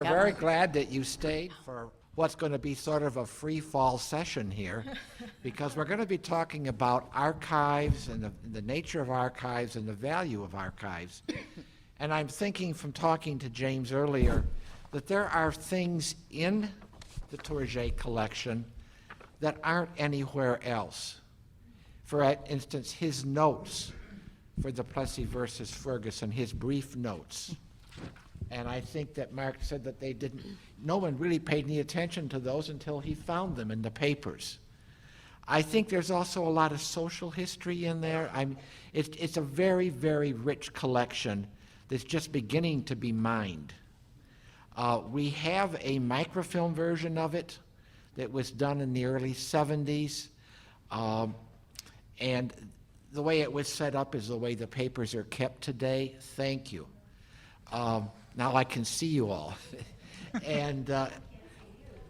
We're very glad that you stayed for what's going to be sort of a free fall session here, because we're going to be talking about archives and the nature of archives and the value of archives. And I'm thinking from talking to James earlier that there are things in the Tourget collection that aren't anywhere else. For instance, his notes for the Plessy versus Ferguson, his brief notes. And I think that Mark said that no one really paid any attention to those until he found them in the papers. I think there's also a lot of social history in there. It's a very, very rich collection that's just beginning to be mined. We have a microfilm version of it that was done in the early 70s. And the way it was set up is the way the papers are kept today. Thank you. Now I can see you all. And,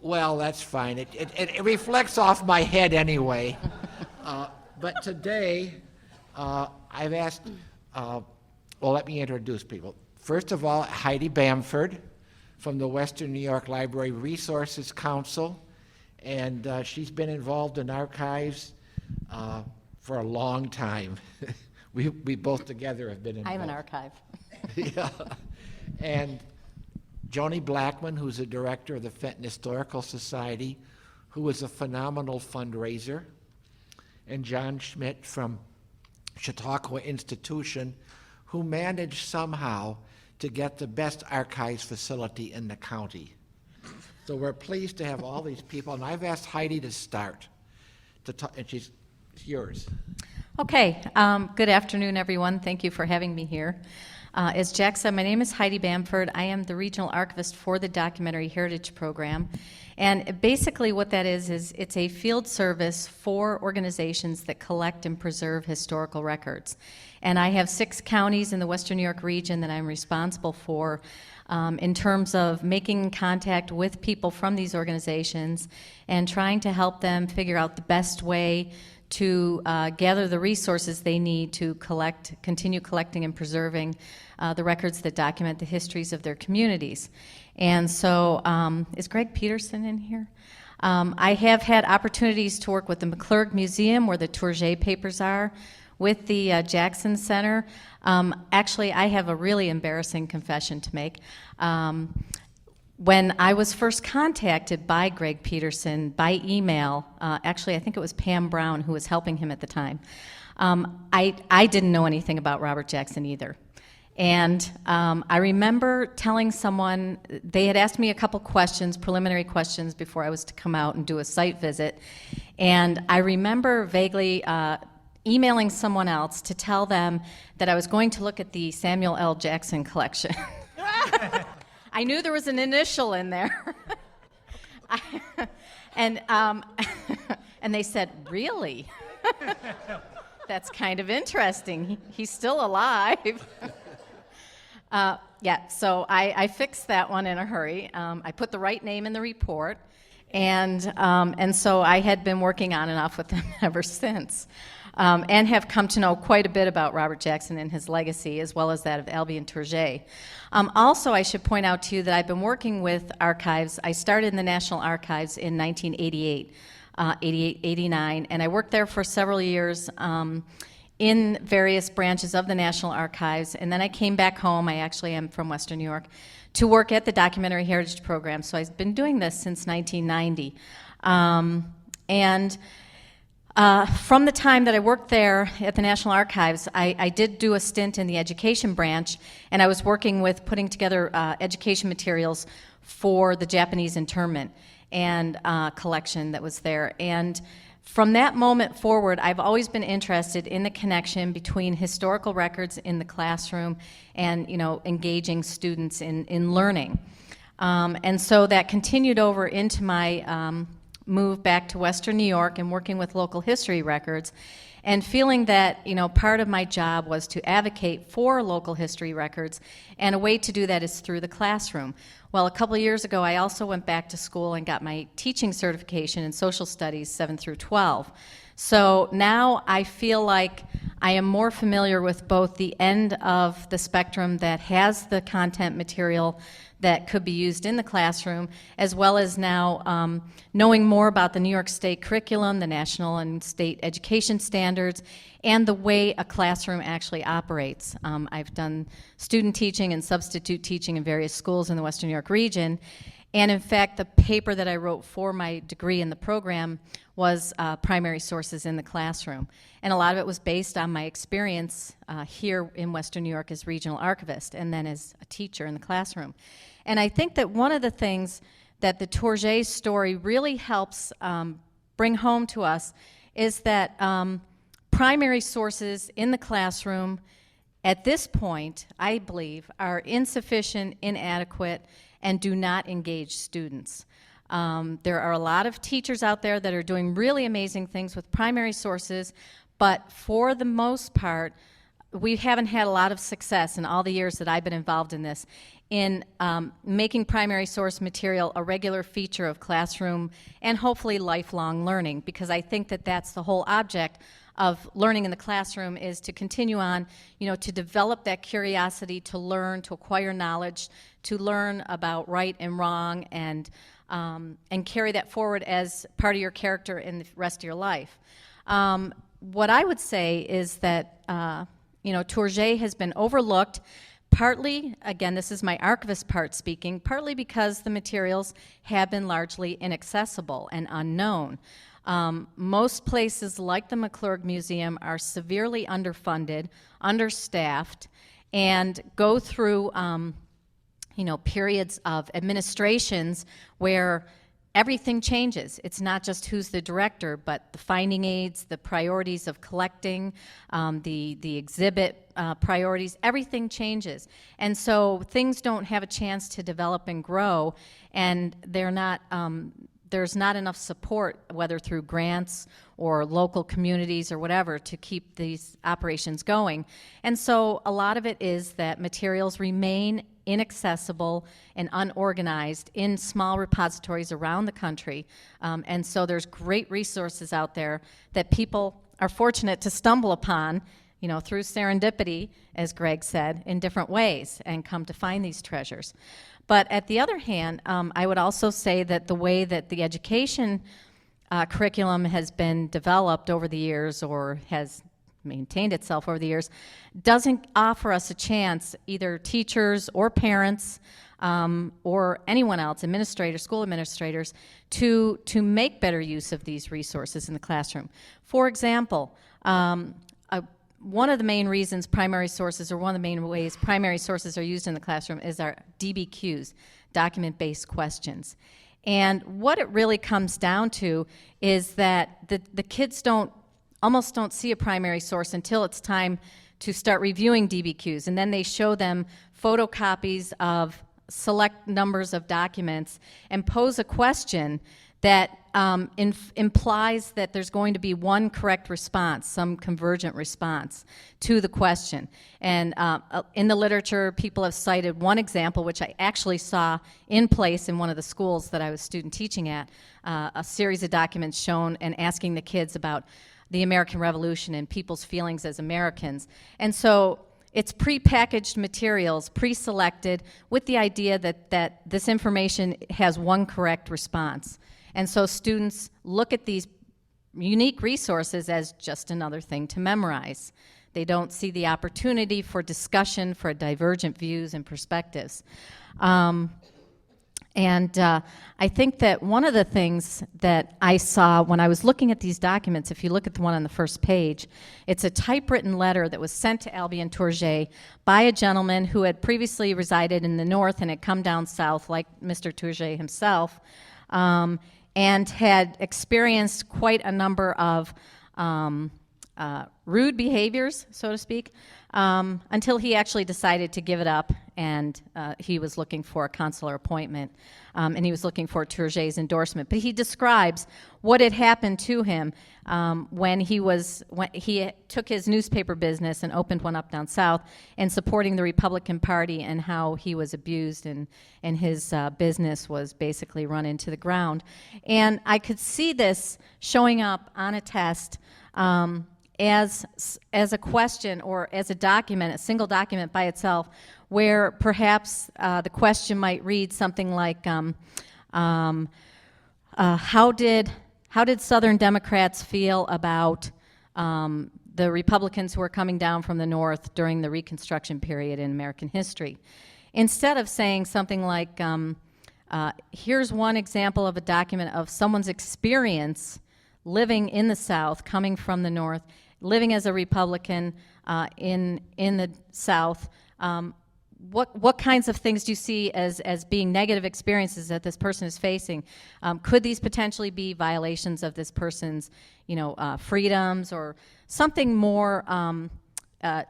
well, that's fine. It reflects off my head anyway. But today, I've asked, well, let me introduce people. First of all, Heidi Bamford from the Western New York Library Resources Council. And she's been involved in archives for a long time. We both together have been involved. I'm an archive. Yeah. And Joni Blackman, who's the director of the Fenton Historical Society, who is a phenomenal fundraiser, and John Schmitz from Chautauqua Institution, who managed somehow to get the best archives facility in the county. So we're pleased to have all these people, and I've asked Heidi to start, and it's yours. Okay, good afternoon, everyone. Thank you for having me here. As Jack said, my name is Heidi Bamford. I am the regional archivist for the Documentary Heritage Program. And basically what that is it's a field service for organizations that collect and preserve historical records. And I have 6 counties in the Western New York region that I'm responsible for in terms of making contact with people from these organizations and trying to help them figure out the best way to gather the resources they need to continue collecting and preserving the records that document the histories of their communities. And so, is Greg Peterson in here? I have had opportunities to work with the McClurg Museum, where the Tourget papers are, with the Jackson Center. Actually, I have a really embarrassing confession to make. When I was first contacted by Greg Peterson by email, actually I think it was Pam Brown who was helping him at the time, I didn't know anything about Robert Jackson either. And I remember telling someone, they had asked me a couple questions, preliminary questions, before I was to come out and do a site visit. And I remember vaguely emailing someone else to tell them that I was going to look at the Samuel L. Jackson collection. I knew there was an initial in there. And they said, really? That's kind of interesting. He's still alive. Yeah, so I fixed that one in a hurry. I put the right name in the report, and so I had been working on and off with them ever since, and have come to know quite a bit about Robert Jackson and his legacy, as well as that of Albion Tourget. Also, I should point out to you that I've been working with archives. I started in the National Archives in 1988, 88, 89, and I worked there for several years in various branches of the National Archives, and then I came back home. I actually am from Western New York, to work at the Documentary Heritage Program. So I've been doing this since 1990. From the time that I worked there at the National Archives, I did do a stint in the education branch, and I was working with putting together education materials for the Japanese internment and collection that was there. And from that moment forward, I've always been interested in the connection between historical records in the classroom and, engaging students in learning. And so that continued over into my move back to Western New York and working with local history records, and feeling that part of my job was to advocate for local history records, and a way to do that is through the classroom. Well, a couple of years ago, I also went back to school and got my teaching certification in social studies 7 through 12. So now I feel like I am more familiar with both the end of the spectrum that has the content material that could be used in the classroom, as well as now knowing more about the New York State curriculum, the national and state education standards, and the way a classroom actually operates. I've done student teaching and substitute teaching in various schools in the Western New York region, and in fact, the paper that I wrote for my degree in the program was primary sources in the classroom. And a lot of it was based on my experience here in Western New York as regional archivist and then as a teacher in the classroom. And I think that one of the things that the Tourget story really helps bring home to us is that primary sources in the classroom at this point, I believe, are insufficient, inadequate, and do not engage students. There are a lot of teachers out there that are doing really amazing things with primary sources, but for the most part, we haven't had a lot of success in all the years that I've been involved in this in making primary source material a regular feature of classroom and hopefully lifelong learning, because I think that that's the whole object of learning in the classroom, is to continue on, to develop that curiosity, to learn, to acquire knowledge, to learn about right and wrong, and carry that forward as part of your character in the rest of your life. What I would say is that, Tourget has been overlooked, partly, again, this is my archivist part speaking, partly because the materials have been largely inaccessible and unknown. Most places like the McClurg Museum are severely underfunded, understaffed, and go through periods of administrations where everything changes. It's not just who's the director, but the finding aids, the priorities of collecting, the exhibit priorities, everything changes. And so things don't have a chance to develop and grow, and they're not, there's not enough support, whether through grants or local communities or whatever, to keep these operations going. And so a lot of it is that materials remain inaccessible and unorganized in small repositories around the country. And so there's great resources out there that people are fortunate to stumble upon, through serendipity, as Greg said, in different ways, and come to find these treasures. But at the other hand, I would also say that the way that the education curriculum has been developed over the years, or has maintained itself over the years, doesn't offer us a chance, either teachers or parents or anyone else, administrators, school administrators, to make better use of these resources in the classroom. For example, one of the main reasons primary sources, or one of the main ways primary sources are used in the classroom, is our DBQs, document-based questions. And what it really comes down to is that the kids almost don't see a primary source until it's time to start reviewing DBQs, and then they show them photocopies of select numbers of documents and pose a question that implies that there's going to be one correct response, some convergent response to the question. And in the literature, people have cited one example, which I actually saw in place in one of the schools that I was student teaching at, a series of documents shown and asking the kids about the American Revolution and people's feelings as Americans. And so it's prepackaged materials, pre-selected, with the idea that this information has one correct response. And so students look at these unique resources as just another thing to memorize. They don't see the opportunity for discussion, for divergent views and perspectives. I think that one of the things that I saw when I was looking at these documents, if you look at the one on the first page, it's a typewritten letter that was sent to Albion Tourget by a gentleman who had previously resided in the north and had come down south, like Mr. Tourget himself, and had experienced quite a number of rude behaviors, so to speak, until he actually decided to give it up, and he was looking for a consular appointment, and he was looking for Tourget's endorsement. But he describes what had happened to him when he took his newspaper business and opened one up down south, and supporting the Republican Party, and how he was abused and his business was basically run into the ground. And I could see this showing up on a test as a question or as a document, a single document by itself, where perhaps the question might read something like, how did Southern Democrats feel about the Republicans who were coming down from the North during the Reconstruction period in American history? Instead of saying something like, here's one example of a document of someone's experience living in the South, coming from the North, living as a Republican in the South, what kinds of things do you see as being negative experiences that this person is facing? Could these potentially be violations of this person's, freedoms, or something more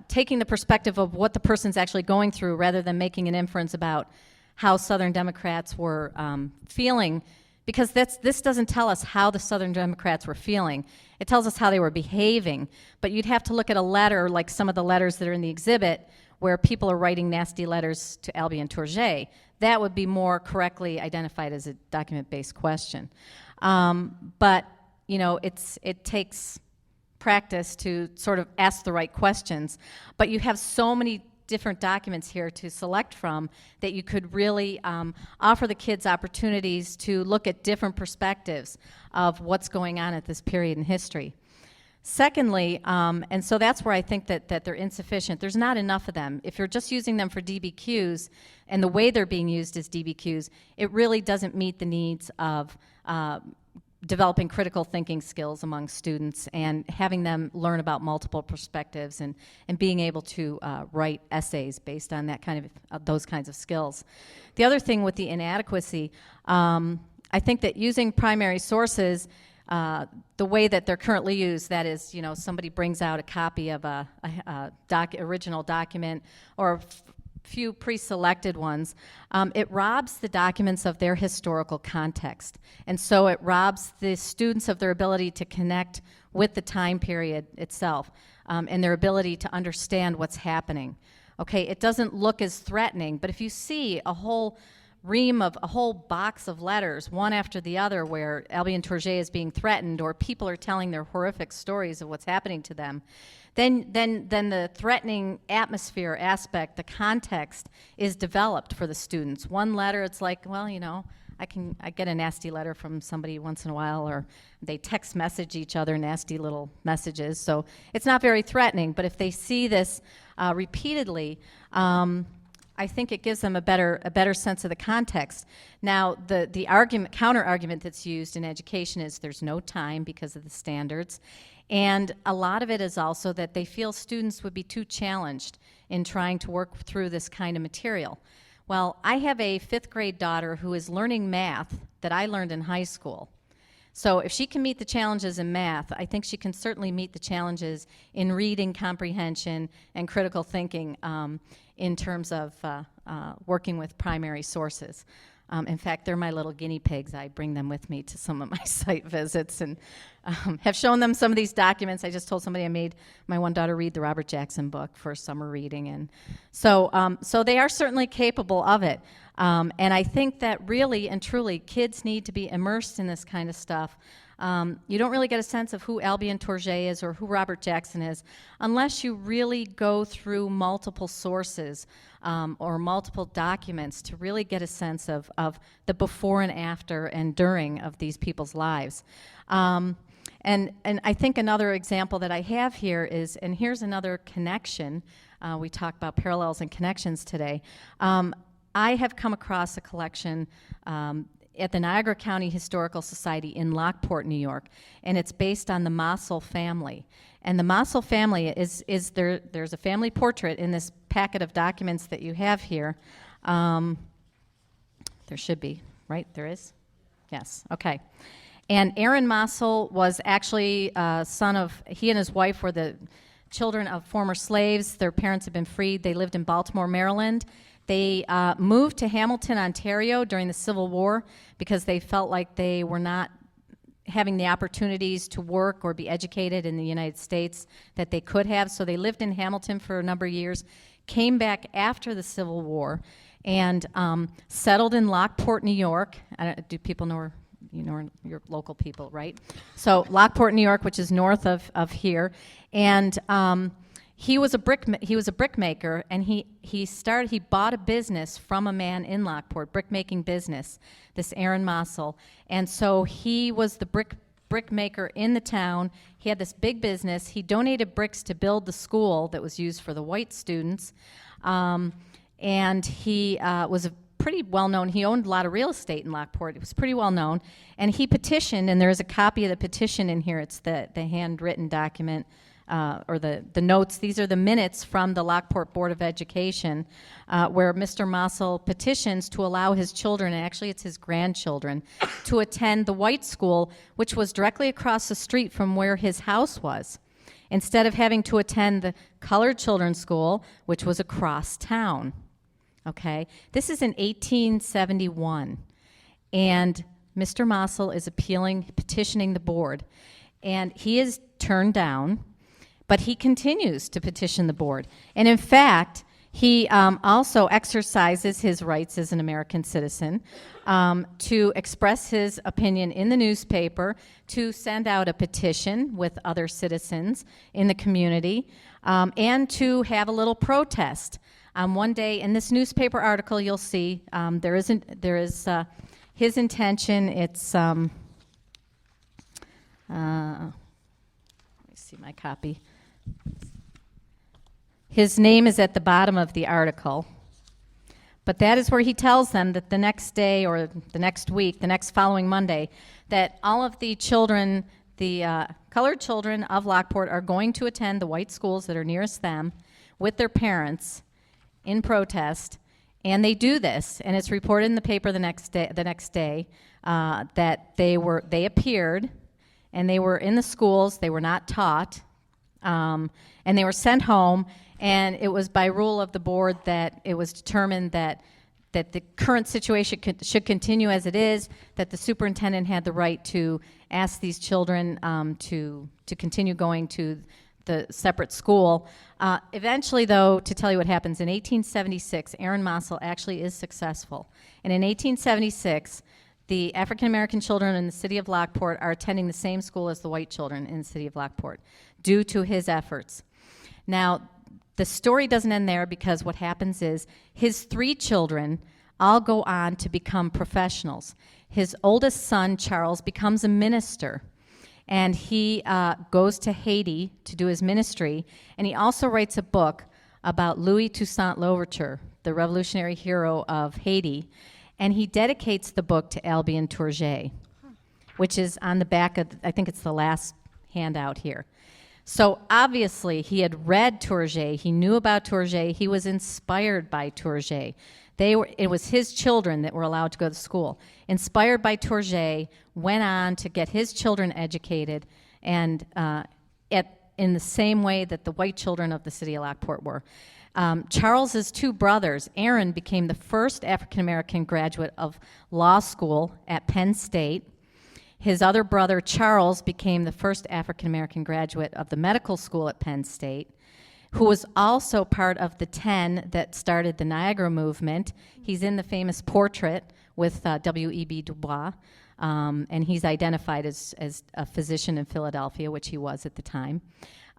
taking the perspective of what the person's actually going through, rather than making an inference about how Southern Democrats were feeling? Because this doesn't tell us how the Southern Democrats were feeling. It tells us how they were behaving. But you'd have to look at a letter, like some of the letters that are in the exhibit, where people are writing nasty letters to Albion Tourget. That would be more correctly identified as a document-based question. But it takes practice to sort of ask the right questions. But you have so many different documents here to select from that you could really offer the kids opportunities to look at different perspectives of what's going on at this period in history. Secondly, and so that's where I think that they're insufficient. There's not enough of them. If you're just using them for DBQs, and the way they're being used as DBQs, it really doesn't meet the needs of developing critical thinking skills among students and having them learn about multiple perspectives and being able to write essays based on that kind of those kinds of skills. The other thing with the inadequacy, I think that using primary sources, the way that they're currently used, that is, somebody brings out a copy of a original document or few pre-selected ones, it robs the documents of their historical context. And so it robs the students of their ability to connect with the time period itself and their ability to understand what's happening. Okay, it doesn't look as threatening, but if you see a whole box of letters, one after the other, where Albion Tourget is being threatened, or people are telling their horrific stories of what's happening to them, then the threatening atmosphere aspect, the context, is developed for the students. One letter, it's like, well, I get a nasty letter from somebody once in a while, or they text message each other nasty little messages, so it's not very threatening. But if they see this repeatedly, I think it gives them a better sense of the context. Now, the counter argument that's used in education is there's no time because of the standards, and a lot of it is also that they feel students would be too challenged in trying to work through this kind of material. Well, I have a 5th grade daughter who is learning math that I learned in high school. So if she can meet the challenges in math, I think she can certainly meet the challenges in reading comprehension and critical thinking in terms of working with primary sources. In fact, they're my little guinea pigs. I bring them with me to some of my site visits and have shown them some of these documents. I just told somebody I made my one daughter read the Robert Jackson book for summer reading. And so they are certainly capable of it. And I think that really and truly kids need to be immersed in this kind of stuff. You don't really get a sense of who Albion Tourget is or who Robert Jackson is unless you really go through multiple sources or multiple documents to really get a sense of the before and after and during of these people's lives. And I think another example that I have here is, and here's another connection, we talk about parallels and connections today. I have come across a collection at the Niagara County Historical Society in Lockport, New York, and it's based on the Mossel family. And the Mossel family there's a family portrait in this packet of documents that you have here. There should be, right? There is? Yes, okay. And Aaron Mossel was actually son of, he and his wife were the children of former slaves. Their parents had been freed. They lived in Baltimore, Maryland. They moved to Hamilton, Ontario during the Civil War because they felt like they were not having the opportunities to work or be educated in the United States that they could have. So they lived in Hamilton for a number of years, came back after the Civil War, and settled in Lockport, New York. Do people know where your local people, right? So Lockport, New York, which is north of here, and he was a brickmaker, and he bought a business from a man in Lockport, brickmaking business, this Aaron Mossel, and so he was the brickmaker in the town. He had this big business. He donated bricks to build the school that was used for the white students, and he was a pretty well known. He owned a lot of real estate in Lockport. It was pretty well known, and he petitioned, and there is a copy of the petition in here. It's the handwritten document. Or the notes. These are the minutes from the Lockport Board of Education, where Mr. Mossel petitions to allow his children, and actually it's his grandchildren, to attend the white school, which was directly across the street from where his house was, instead of having to attend the colored children's school, which was across town. Okay? This is in 1871, and Mr. Mossel is petitioning the board, and he is turned down. But he continues to petition the board. And in fact, he also exercises his rights as an American citizen to express his opinion in the newspaper, to send out a petition with other citizens in the community, and to have a little protest. One day in this newspaper article, you'll see there is his intention. It's let me see my copy. His name is at the bottom of the article, but that is where he tells them that the next day or the next week, the next following Monday, that all of the children, the colored children of Lockport, are going to attend the white schools that are nearest them with their parents in protest, and they do this, and it's reported in the paper the next day that they appeared, and they were in the schools. They were not taught. And they were sent home, and it was by rule of the board that it was determined that the current situation should continue as it is, that the superintendent had the right to ask these children to continue going to the separate school. Eventually, though, to tell you what happens, in 1876, Aaron Mossel actually is successful. And in 1876, the African-American children in the city of Lockport are attending the same school as the white children in the city of Lockport, due to his efforts. Now, the story doesn't end there, because what happens is his 3 children all go on to become professionals. His oldest son, Charles, becomes a minister, and he goes to Haiti to do his ministry, and he also writes a book about Louis Toussaint Louverture, the revolutionary hero of Haiti, and he dedicates the book to Albion Tourget, which is on the back of, I think it's the last handout here. So obviously he had read Tourget, he knew about Tourget, he was inspired by Tourget. It was his children that were allowed to go to school. Inspired by Tourget, went on to get his children educated, and in the same way that the white children of the city of Lockport were. Charles's 2 brothers, Aaron became the first African-American graduate of law school at Penn State. His other brother, Charles, became the first African-American graduate of the medical school at Penn State, who was also part of the 10 that started the Niagara movement. He's in the famous portrait with W.E.B. Du Bois, and he's identified as a physician in Philadelphia, which he was at the time.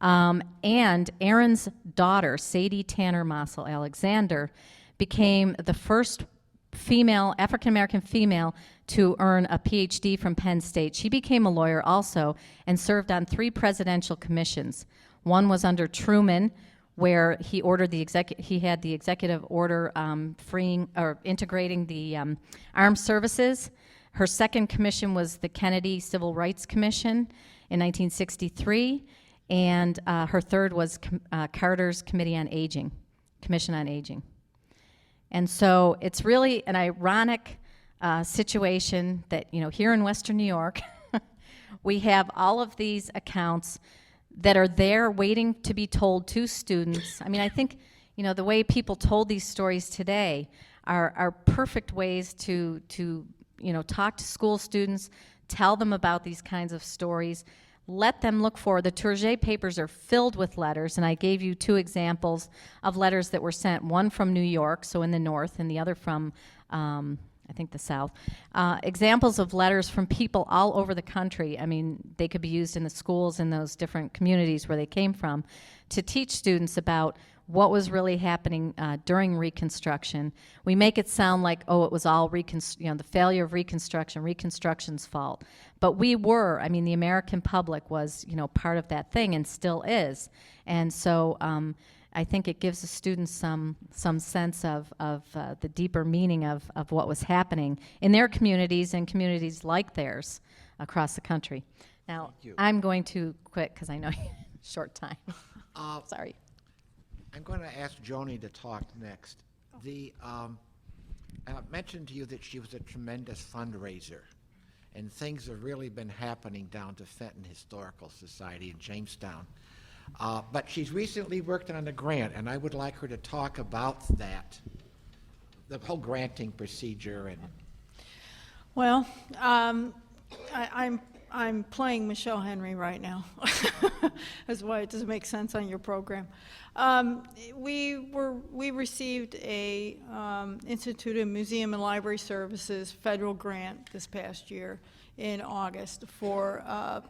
And Aaron's daughter, Sadie Tanner Mossel Alexander, became the first African-American female to earn a PhD from Penn State. She became a lawyer also and served on 3 presidential commissions. One was under Truman, where he had the executive order freeing or integrating the armed services. Her second commission was the Kennedy Civil Rights Commission in 1963, and her third was Carter's Commission on Aging. And so it's really an ironic situation that, here in Western New York, we have all of these accounts that are there waiting to be told to students. I mean, I think, the way people told these stories today are perfect ways to talk to school students, tell them about these kinds of stories, let them look for. The Tourget papers are filled with letters, and I gave you 2 examples of letters that were sent, one from New York, so in the north, and the other from I think the South. Examples of letters from people all over the country. I mean, they could be used in the schools in those different communities where they came from to teach students about what was really happening during Reconstruction. We make it sound like, oh, it was all the failure of Reconstruction's fault. But we were, I mean, the American public was, part of that thing and still is. And so I think it gives the students some sense of the deeper meaning of what was happening in their communities and communities like theirs across the country. Now, I'm going to quit because I know you have a short time. Sorry. I'm going to ask Joni to talk next. I mentioned to you that she was a tremendous fundraiser, and things have really been happening down to Fenton Historical Society in Jamestown. But she's recently worked on a grant, and I would like her to talk about that, the whole granting procedure. And Well, I'm playing Michelle Henry right now. That's why it doesn't make sense on your program. We received a Institute of Museum and Library Services federal grant this past year in August for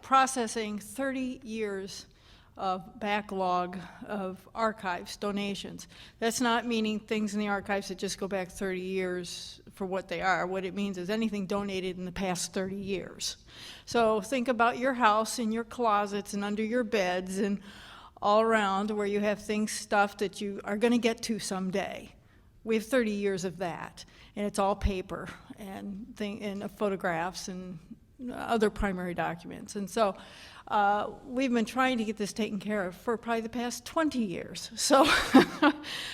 processing 30 years of backlog of archives donations. That's not meaning things in the archives that just go back 30 years for what they are. What it means is anything donated in the past 30 years. So think about your house and your closets and under your beds and all around where you have things stuffed that you are going to get to someday. We have 30 years of that, and it's all paper and photographs and other primary documents. And so we've been trying to get this taken care of for probably the past 20 years. So,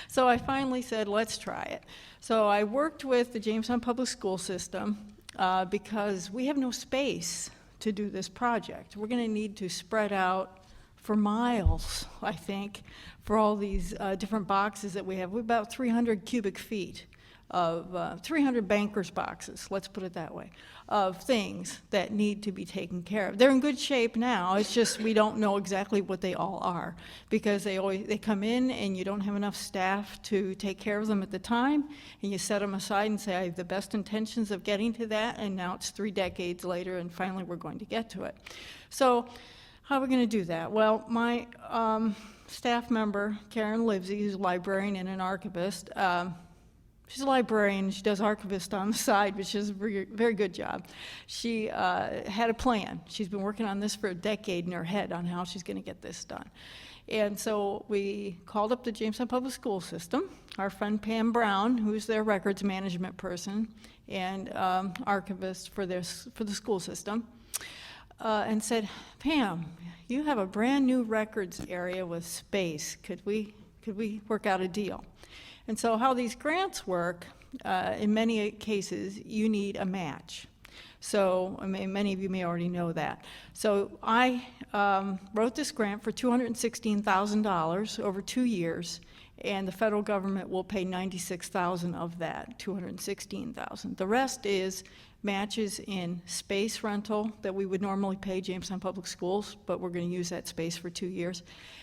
so I finally said, let's try it. So I worked with the Jamestown Public School System because we have no space to do this project. We're going to need to spread out for miles, I think, for all these different boxes that we have. We're about 300 cubic feet of 300 bankers' boxes, let's put it that way, of things that need to be taken care of. They're in good shape now. It's just we don't know exactly what they all are because they come in and you don't have enough staff to take care of them at the time, and you set them aside and say, I have the best intentions of getting to that, and now it's 3 decades later, and finally we're going to get to it. So how are we going to do that? Well, my staff member, Karen Livesey, who's a librarian and an archivist, she's a librarian. She does archivist on the side, which is a very good job. She had a plan. She's been working on this for a decade in her head on how she's going to get this done. And so we called up the Jamestown Public School System, our friend Pam Brown, who's their records management person and archivist for the school system, and said, Pam, you have a brand new records area with space. Could we work out a deal? And so how these grants work, in many cases, you need a match. So, I mean, many of you may already know that. So I wrote this grant for $216,000 over 2 years, and the federal government will pay $96,000 of that, $216,000. The rest is matches in space rental that we would normally pay Jamestown Public Schools, but we're going to use that space for 2 years.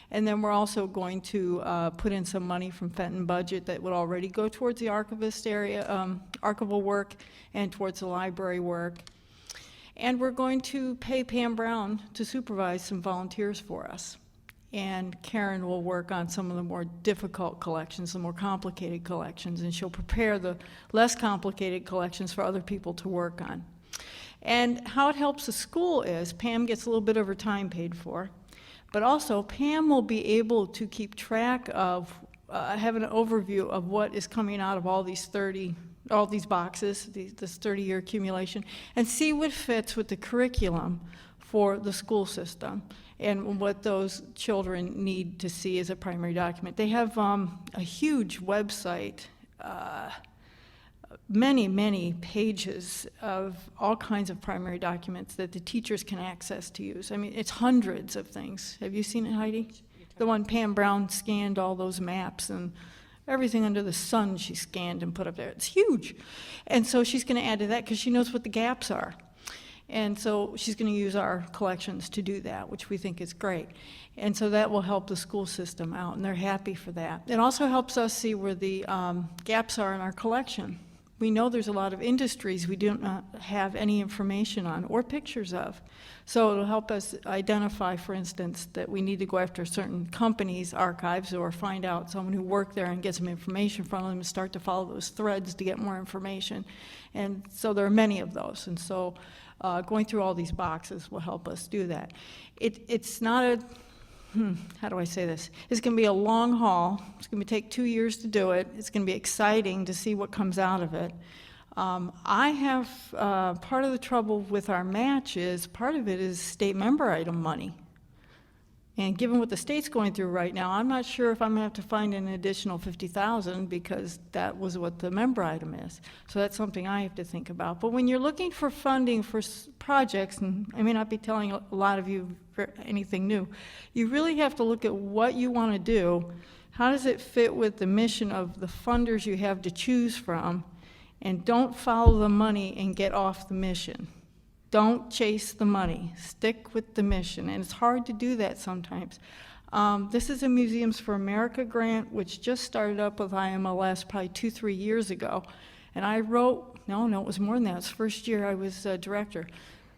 And then we're also going to put in some money from Fenton budget that would already go towards the archivist area, archival work, and towards the library work. And we're going to pay Pam Brown to supervise some volunteers for us. And Karen will work on some of the more difficult collections, the more complicated collections, and she'll prepare the less complicated collections for other people to work on. And how it helps the school is Pam gets a little bit of her time paid for, but also Pam will be able to keep track of, have an overview of what is coming out of all these boxes, this 30-year accumulation, and see what fits with the curriculum for the school system and what those children need to see as a primary document. They have a huge website, many pages of all kinds of primary documents that the teachers can access to use. I mean, it's hundreds of things. Have you seen it, Heidi? The one Pam Brown scanned all those maps and everything under the sun she scanned and put up there. It's huge. And so she's going to add to that because she knows what the gaps are. And so she's going to use our collections to do that, which we think is great. And so that will help the school system out, and they're happy for that. It also helps us see where the gaps are in our collection. we know there's a lot of industries we do not have any information on or pictures of. So it'll help us identify, for instance, that we need to go after certain companies' archives or find out someone who worked there and get some information from them and start to follow those threads to get more information. And so there are many of those. And so going through all these boxes will help us do that. It's not a, how do I say this? It's going to be a long haul. It's going to take 2 years to do it. It's going to be exciting to see what comes out of it. I have, part of the trouble with our match is, part of it is state member item money. And given what the state's going through right now, I'm not sure if I'm going to have to find an additional $50,000 because that was what the member item is. So that's something I have to think about. But when you're looking for funding for projects, and I may not be telling a lot of you anything new, you really have to look at what you want to do. How does it fit with the mission of the funders you have to choose from? And don't follow the money and get off the mission. Don't chase the money. Stick with the mission. And it's hard to do that sometimes. This is a Museums for America grant, which just started up with IMLS probably 2-3 years ago. And I wrote, no, it was more than that. It was first year I was director.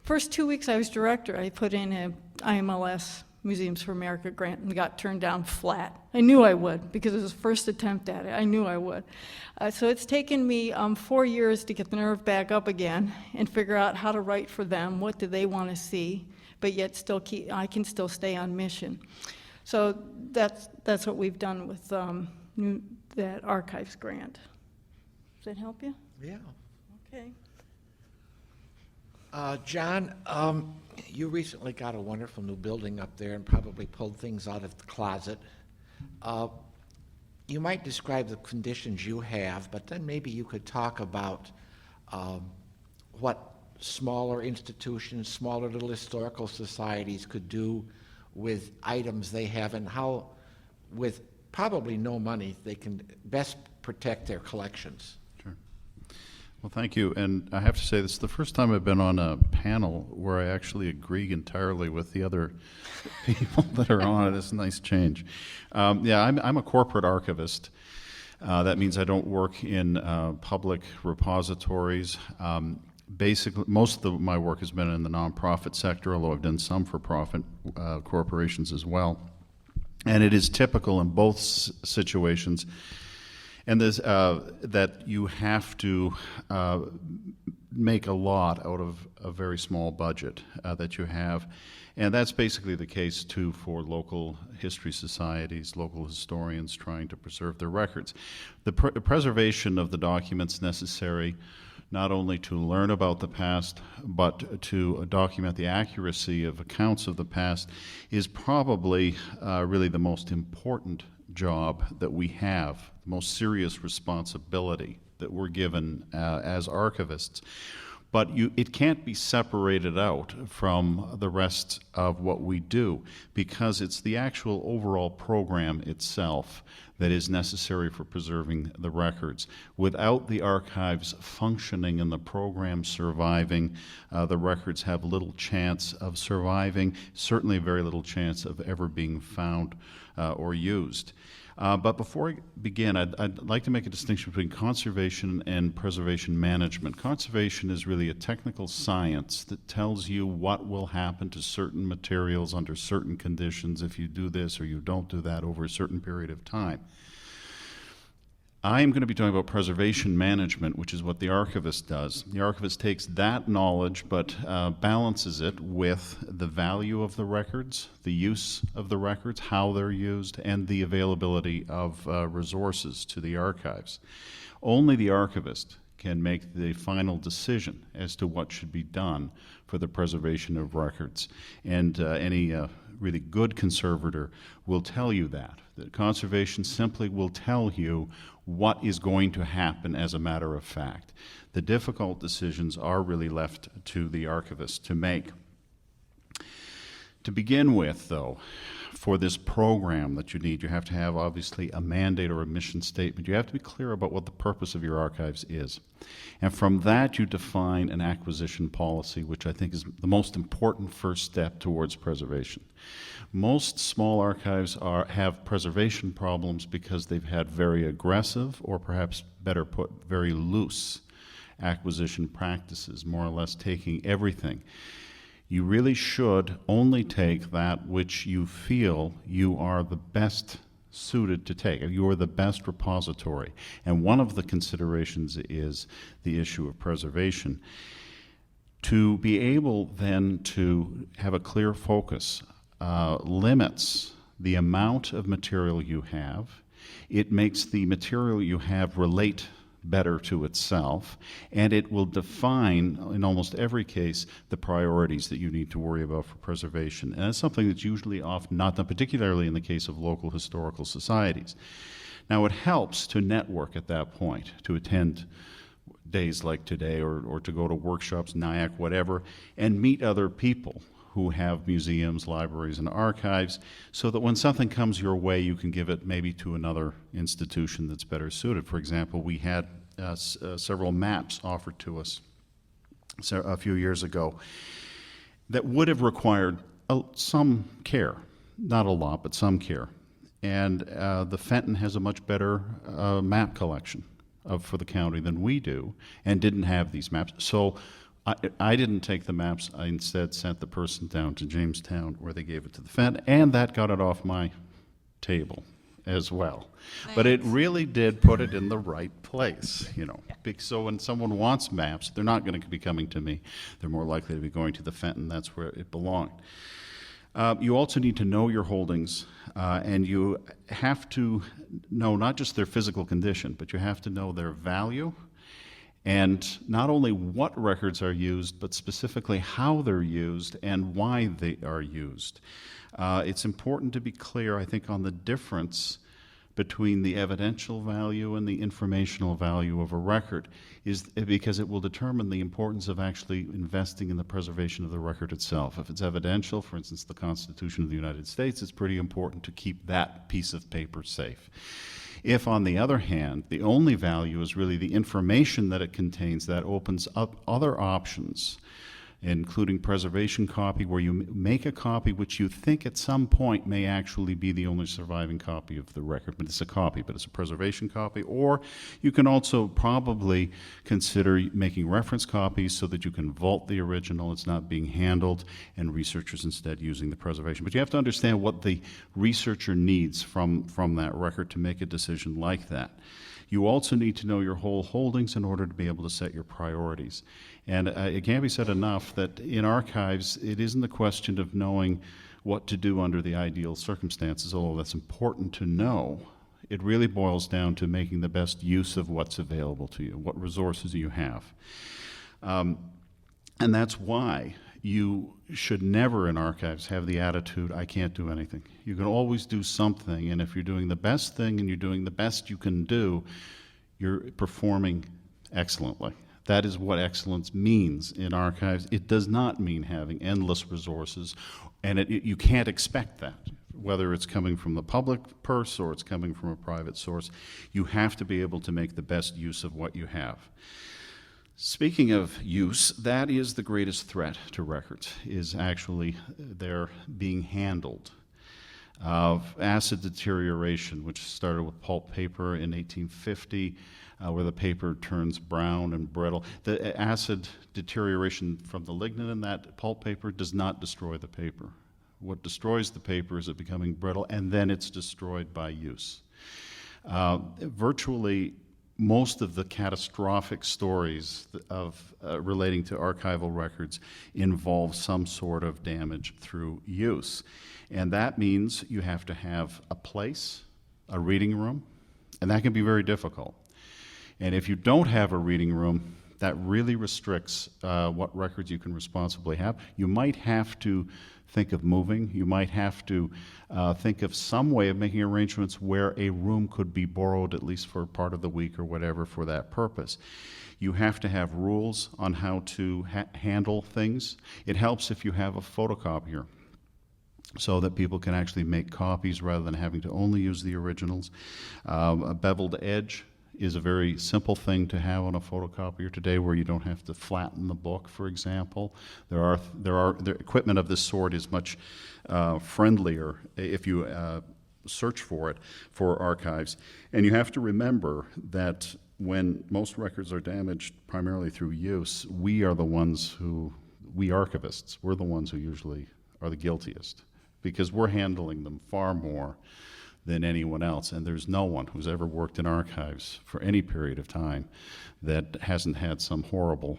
First 2 weeks I was director, I put in a IMLS Museums for America grant and got turned down flat. I knew I would because it was the first attempt at it. I knew I would. So it's taken me 4 years to get the nerve back up again and figure out how to write for them. What do they want to see? But yet still I can still stay on mission. So that's what we've done with that Archives grant. Does that help you? Yeah. Okay. John, you recently got a wonderful new building up there and probably pulled things out of the closet. You might describe the conditions you have, but then maybe you could talk about what smaller institutions, smaller little historical societies could do with items they have and how, with probably no money, they can best protect their collections. Well, thank you. And I have to say, this is the first time I've been on a panel where I actually agree entirely with the other people that are on it. It's a nice change. Yeah, I'm a corporate archivist. That means I don't work in public repositories. Basically, most of my work has been in the nonprofit sector, although I've done some for-profit corporations as well. And it is typical in both situations. And there's, that you have to make a lot out of a very small budget that you have. And that's basically the case, too, for local history societies, local historians trying to preserve their records. The preservation of the documents necessary not only to learn about the past, but to document the accuracy of accounts of the past is probably really the most important job that we have, the most serious responsibility that we're given as archivists. But it can't be separated out from the rest of what we do because it's the actual overall program itself that is necessary for preserving the records. Without the archives functioning and the program surviving, the records have little chance of surviving, certainly very little chance of ever being found or used. But before I begin, I'd like to make a distinction between conservation and preservation management. Conservation is really a technical science that tells you what will happen to certain materials under certain conditions if you do this or you don't do that over a certain period of time. I am going to be talking about preservation management, which is what the archivist does. The archivist takes that knowledge but balances it with the value of the records, the use of the records, how they're used, and the availability of resources to the archives. Only the archivist can make the final decision as to what should be done for the preservation of records. And any really good conservator will tell you that. That conservation simply will tell you what is going to happen as a matter of fact. The difficult decisions are really left to the archivist to make. To begin with, though, for this program that you need, you have to have obviously a mandate or a mission statement. You have to be clear about what the purpose of your archives is. And from that, you define an acquisition policy, which I think is the most important first step towards preservation. Most small archives have preservation problems because they've had very aggressive, or perhaps better put, very loose acquisition practices, more or less taking everything. You really should only take that which you feel you are the best suited to take. You are the best repository. And one of the considerations is the issue of preservation. To be able then to have a clear focus limits the amount of material you have. It makes the material you have relate better to itself, and it will define, in almost every case, the priorities that you need to worry about for preservation. And that's something that's usually often not done, particularly in the case of local historical societies. Now, it helps to network at that point, to attend days like today, or to go to workshops, NIAC, whatever, and meet other people who have museums, libraries, and archives, so that when something comes your way, you can give it maybe to another institution that's better suited. For example, we had several maps offered to us a few years ago that would have required some care, not a lot, but some care. And the Fenton has a much better map collection for the county than we do, and didn't have these maps. So I didn't take the maps. I instead sent the person down to Jamestown, where they gave it to the Fenton, and that got it off my table as well. Thanks. But it really did put it in the right place, you know. So when someone wants maps, they're not going to be coming to me. They're more likely to be going to the Fenton. That's where it belonged. You also need to know your holdings, and you have to know not just their physical condition, but you have to know their value, and not only what records are used, but specifically how they're used and why they are used. It's important to be clear, I think, on the difference between the evidential value and the informational value of a record, is because it will determine the importance of actually investing in the preservation of the record itself. If it's evidential, for instance, the Constitution of the United States, it's pretty important to keep that piece of paper safe. If, on the other hand, the only value is really the information that it contains, that opens up other options, including preservation copy, where you make a copy which you think at some point may actually be the only surviving copy of the record. But it's a copy, but it's a preservation copy. Or you can also probably consider making reference copies so that you can vault the original, it's not being handled, and researchers instead using the preservation. But you have to understand what the researcher needs from that record to make a decision like that. You also need to know your whole holdings in order to be able to set your priorities. And it can't be said enough that in archives, it isn't a question of knowing what to do under the ideal circumstances, although that's important to know. It really boils down to making the best use of what's available to you, what resources you have. And that's why you should never in archives have the attitude, I can't do anything. You can always do something, and if you're doing the best thing and you're doing the best you can do, you're performing excellently. That is what excellence means in archives. It does not mean having endless resources, and you can't expect that, whether it's coming from the public purse or it's coming from a private source. You have to be able to make the best use of what you have. Speaking of use, that is the greatest threat to records, is actually their being handled. Acid deterioration, which started with pulp paper in 1850, where the paper turns brown and brittle. The acid deterioration from the lignin in that pulp paper does not destroy the paper. What destroys the paper is it becoming brittle, and then it's destroyed by use. Virtually most of the catastrophic stories of relating to archival records involve some sort of damage through use. And that means you have to have a place, a reading room, and that can be very difficult. And if you don't have a reading room, that really restricts what records you can responsibly have. You might have to think of moving. You might have to think of some way of making arrangements where a room could be borrowed, at least for part of the week or whatever, for that purpose. You have to have rules on how to handle things. It helps if you have a photocopier, so that people can actually make copies rather than having to only use the originals. A beveled edge is a very simple thing to have on a photocopier today, where you don't have to flatten the book, for example. The equipment of this sort is much friendlier if you search for it for archives. And you have to remember that when most records are damaged primarily through use, we are the ones who, we archivists, we're the ones who usually are the guiltiest, because we're handling them far more than anyone else, and there's no one who's ever worked in archives for any period of time that hasn't had some horrible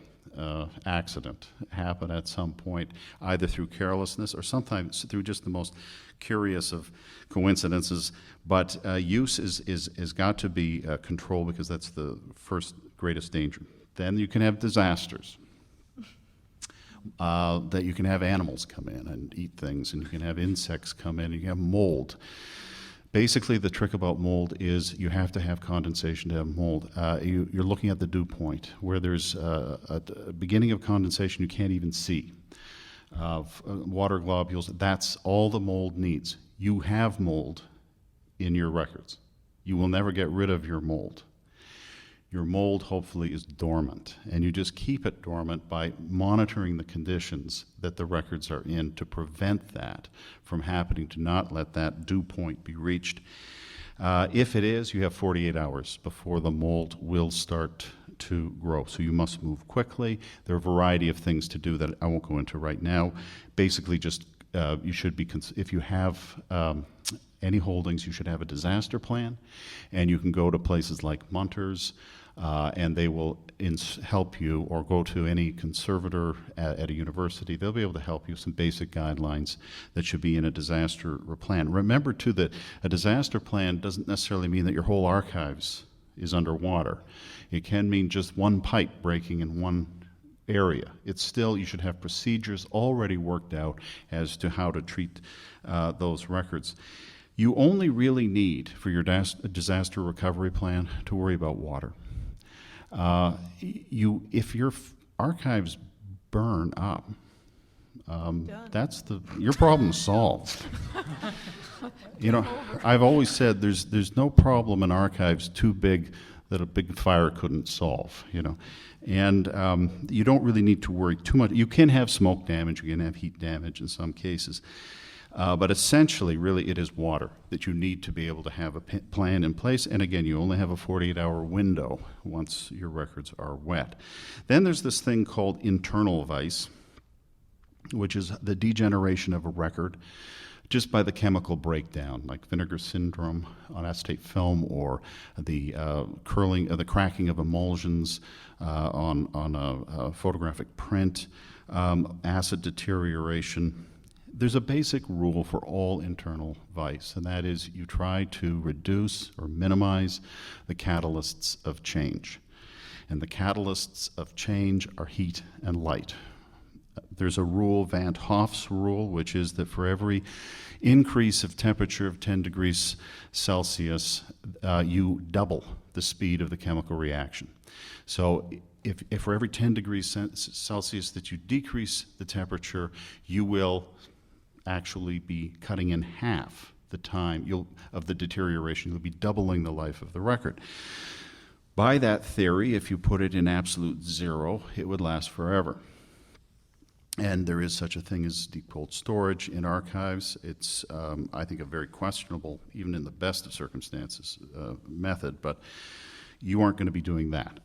accident happen at some point, either through carelessness or sometimes through just the most curious of coincidences. But use is got to be controlled, because that's the first greatest danger. Then you can have disasters. That you can have animals come in and eat things, and you can have insects come in, and you can have mold. Basically, the trick about mold is you have to have condensation to have mold. You're looking at the dew point, where there's a beginning of condensation you can't even see. Water globules, that's all the mold needs. You have mold in your records. You will never get rid of your mold. Your mold hopefully is dormant, and you just keep it dormant by monitoring the conditions that the records are in to prevent that from happening, to not let that dew point be reached. If it is, you have 48 hours before the mold will start to grow, so you must move quickly. There are a variety of things to do that I won't go into right now. Basically, just you should be, if you have any holdings, you should have a disaster plan, and you can go to places like Munters, and they will help you, or go to any conservator at a university. They'll be able to help you with some basic guidelines that should be in a disaster plan. Remember, too, that a disaster plan doesn't necessarily mean that your whole archives is underwater. It can mean just one pipe breaking in one area. It's still, you should have procedures already worked out as to how to treat those records. You only really need, for your disaster recovery plan, to worry about water. If your archives burn up, your problem's solved. You know, I've always said there's no problem in archives too big that a big fire couldn't solve, you know. And you don't really need to worry too much. You can have smoke damage, you can have heat damage in some cases. But essentially, really, it is water that you need to be able to have a plan in place. And again, you only have a 48-hour window once your records are wet. Then there's this thing called internal vice, which is the degeneration of a record just by the chemical breakdown, like vinegar syndrome on acetate film, or the the cracking of emulsions on a photographic print, acid deterioration. There's a basic rule for all internal vice, and that is you try to reduce or minimize the catalysts of change. And the catalysts of change are heat and light. There's a rule, Van Hoff's rule, which is that for every increase of temperature of 10 degrees Celsius, you double the speed of the chemical reaction. So if for every 10 degrees Celsius that you decrease the temperature, you will actually be cutting in half the time of the deterioration. You'll be doubling the life of the record. By that theory, if you put it in absolute zero, it would last forever. And there is such a thing as deep cold storage in archives. It's, I think, a very questionable, even in the best of circumstances, method, but you aren't going to be doing that.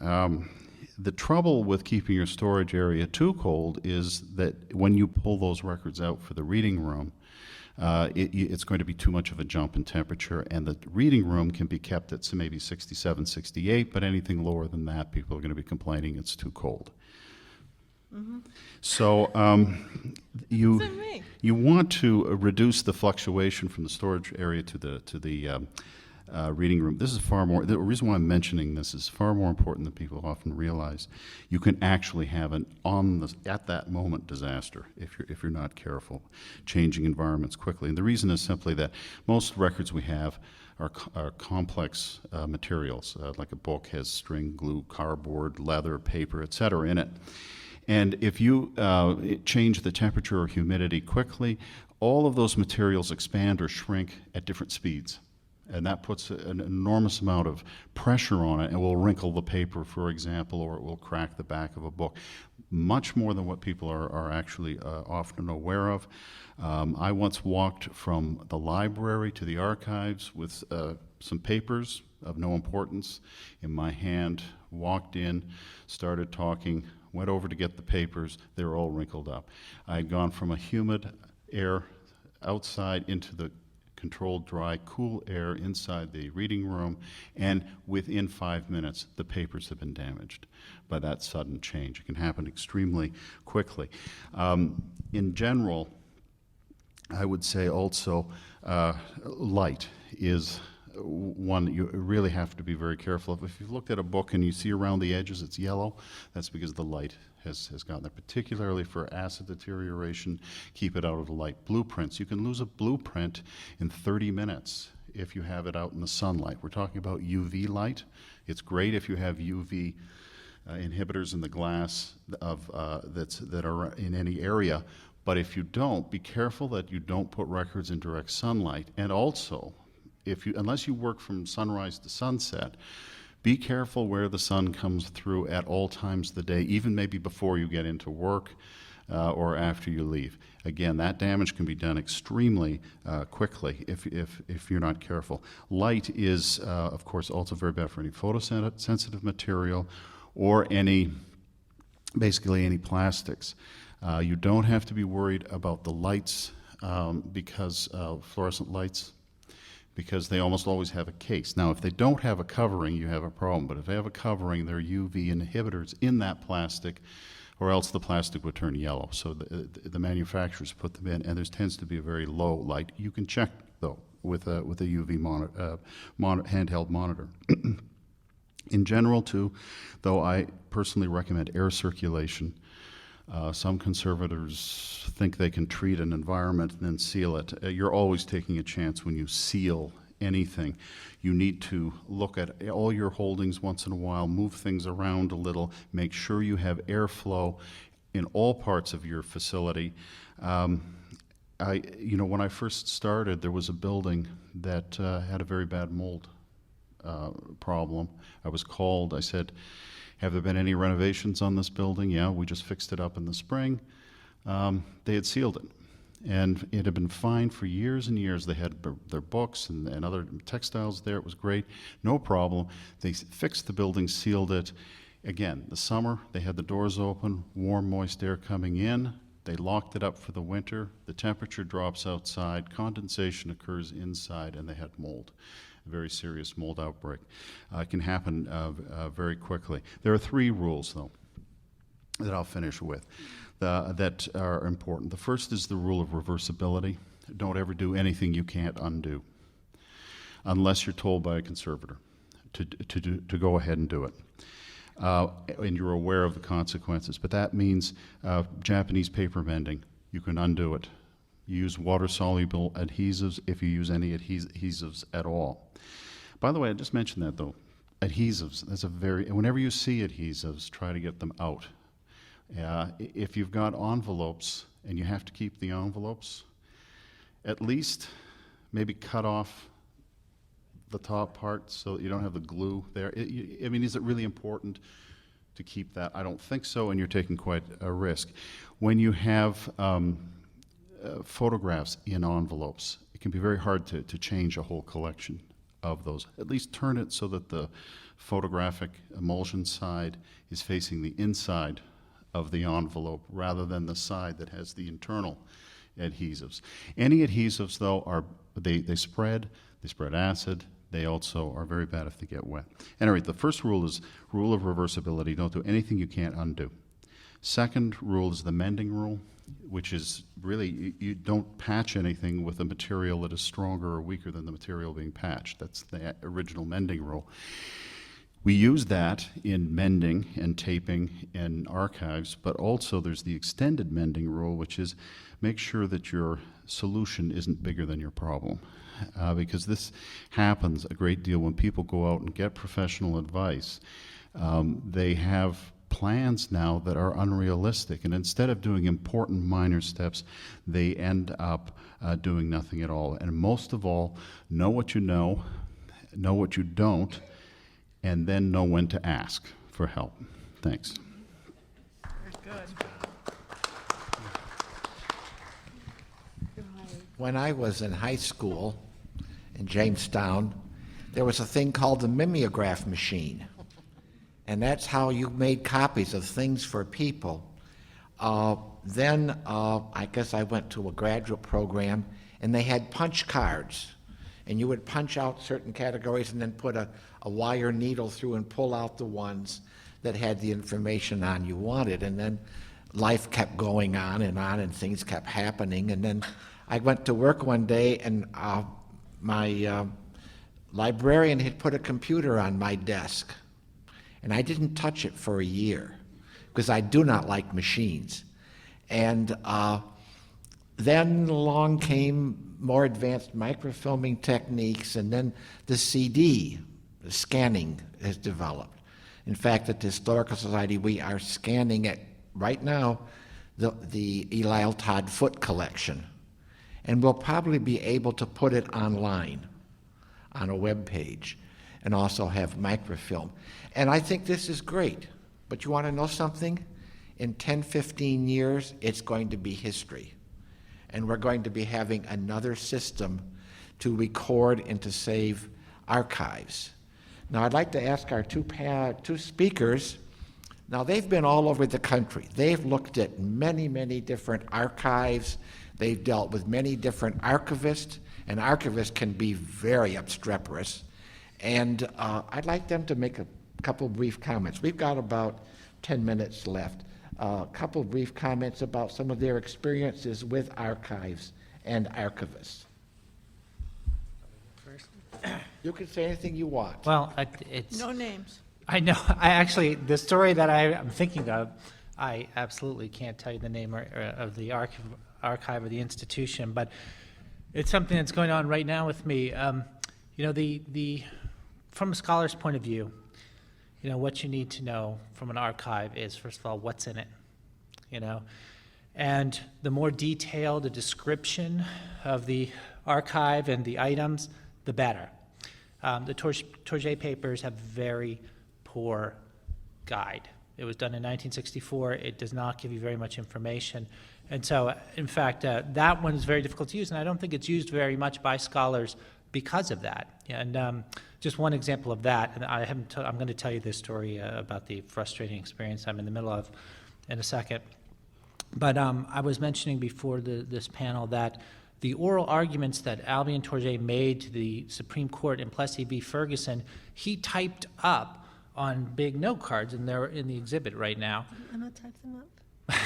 The trouble with keeping your storage area too cold is that when you pull those records out for the reading room, it's going to be too much of a jump in temperature, and the reading room can be kept at maybe 67, 68, but anything lower than that, people are going to be complaining it's too cold. Mm-hmm. So you want to reduce the fluctuation from the storage area to the reading room. This is far more, the reason why I'm mentioning this is far more important than people often realize. You can actually have an at that moment disaster if you're not careful, changing environments quickly. And the reason is simply that most records we have are complex materials, like a book has string, glue, cardboard, leather, paper, etc. in it. And if you change the temperature or humidity quickly, all of those materials expand or shrink at different speeds. And that puts an enormous amount of pressure on it and will wrinkle the paper, for example, or it will crack the back of a book. Much more than what people are actually often aware of. I once walked from the library to the archives with some papers of no importance in my hand, walked in, started talking, went over to get the papers. They were all wrinkled up. I had gone from a humid air outside into the controlled, dry, cool air inside the reading room, and within 5 minutes, the papers have been damaged by that sudden change. It can happen extremely quickly. In general, I would say also light is one that you really have to be very careful of. If you've looked at a book and you see around the edges it's yellow, that's because the light has gotten there. Particularly for acid deterioration, keep it out of the light. Blueprints, you can lose a blueprint in 30 minutes if you have it out in the sunlight. We're talking about UV light. It's great if you have UV inhibitors in the glass that are in any area. But if you don't, be careful that you don't put records in direct sunlight. And also, unless you work from sunrise to sunset, be careful where the sun comes through at all times of the day, even maybe before you get into work or after you leave. Again, that damage can be done extremely quickly if you're not careful. Light is, of course, also very bad for any photosensitive material or basically any plastics. You don't have to be worried about the lights because fluorescent lights, because they almost always have a case. Now, if they don't have a covering, you have a problem. But if they have a covering, there are UV inhibitors in that plastic, or else the plastic would turn yellow. So the manufacturers put them in, and there tends to be a very low light. You can check, though, with a UV handheld monitor. In general, too, though, I personally recommend air circulation. Some conservators think they can treat an environment and then seal it. You're always taking a chance when you seal anything. You need to look at all your holdings once in a while, move things around a little, make sure you have airflow in all parts of your facility. When I first started, there was a building that had a very bad mold problem. I was called, I said, have there been any renovations on this building? Yeah, we just fixed it up in the spring. They had sealed it. And it had been fine for years and years. They had their books and other textiles there. It was great. No problem. They fixed the building, sealed it. Again, the summer, they had the doors open, warm, moist air coming in. They locked it up for the winter. The temperature drops outside. Condensation occurs inside, and they had mold. A very serious mold outbreak. It can happen very quickly. There are 3 rules, though, that I'll finish with that are important. The first is the rule of reversibility. Don't ever do anything you can't undo, unless you're told by a conservator to go ahead and do it. And you're aware of the consequences. But that means Japanese paper mending. You can undo it. You use water-soluble adhesives if you use any adhesives at all. By the way, I just mentioned that, though. Adhesives, whenever you see adhesives, try to get them out. If you've got envelopes and you have to keep the envelopes, at least maybe cut off the top part so that you don't have the glue there. Is it really important to keep that? I don't think so, and you're taking quite a risk. When you have photographs in envelopes, it can be very hard to change a whole collection of those. At least turn it so that the photographic emulsion side is facing the inside of the envelope rather than the side that has the internal adhesives. Any adhesives, though, they spread acid. They also are very bad if they get wet. Anyway, the first rule is rule of reversibility. Don't do anything you can't undo. Second rule is the mending rule, which is really you don't patch anything with a material that is stronger or weaker than the material being patched. That's the original mending rule. We use that in mending and taping in archives, but also there's the extended mending rule, which is make sure that your solution isn't bigger than your problem. Because this happens a great deal when people go out and get professional advice. They have plans now that are unrealistic, and instead of doing important minor steps, they end up doing nothing at all. And most of all, know what you know what you don't, and then know when to ask for help. Thanks. Very good. When I was in high school in Jamestown, there was a thing called the mimeograph machine. And that's how you made copies of things for people. Then I guess I went to a graduate program, and they had punch cards. And you would punch out certain categories and then put a wire needle through and pull out the ones that had the information on you wanted. And then life kept going on, and things kept happening. And then I went to work one day, and my librarian had put a computer on my desk. And I didn't touch it for a year, because I do not like machines. And then along came more advanced microfilming techniques, and then the CD, the scanning, has developed. In fact, at the Historical Society, we are scanning it right now, the Eli Todd Foote collection. And we'll probably be able to put it online on a web page and also have microfilm. And I think this is great. But you want to know something? In 10, 15 years, it's going to be history. And we're going to be having another system to record and to save archives. Now, I'd like to ask our two speakers. Now, they've been all over the country. They've looked at many, many different archives. They've dealt with many different archivists, and archivists can be very obstreperous. And I'd like them to make a couple brief comments. We've got about 10 minutes left. A couple brief comments about some of their experiences with archives and archivists. You can say anything you want. Well, it's... No names. I know. I actually, the story that I'm thinking of, I absolutely can't tell you the name of the archive or the institution, but it's something that's going on right now with me. You know, from a scholar's point of view, you know, what you need to know from an archive is, first of all, what's in it, you know? And the more detailed a description of the archive and the items, the better. The Tourget papers have very poor guide. It was done in 1964. It does not give you very much information. And so, in fact, that one is very difficult to use, and I don't think it's used very much by scholars because of that. And just one example of that, and I'm going to tell you this story about the frustrating experience I'm in the middle of in a second. But I was mentioning before this panel that the oral arguments that Albion Tourget made to the Supreme Court in Plessy v. Ferguson, he typed up on big note cards, and they're in the exhibit right now. Emma typed them up?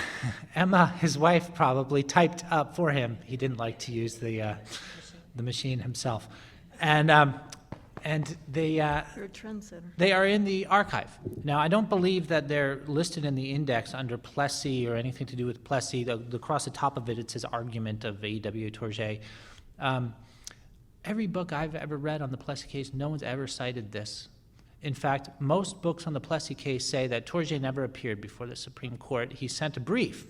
Emma, his wife, probably typed up for him. He didn't like to use the machine himself. And they You're a trendsetter. they are in the archive. Now, I don't believe that they're listed in the index under Plessy or anything to do with Plessy. Across the top of it, it says Argument of A.W. Tourget. Every book I've ever read on the Plessy case, no one's ever cited this. In fact, most books on the Plessy case say that Tourget never appeared before the Supreme Court. He sent a brief,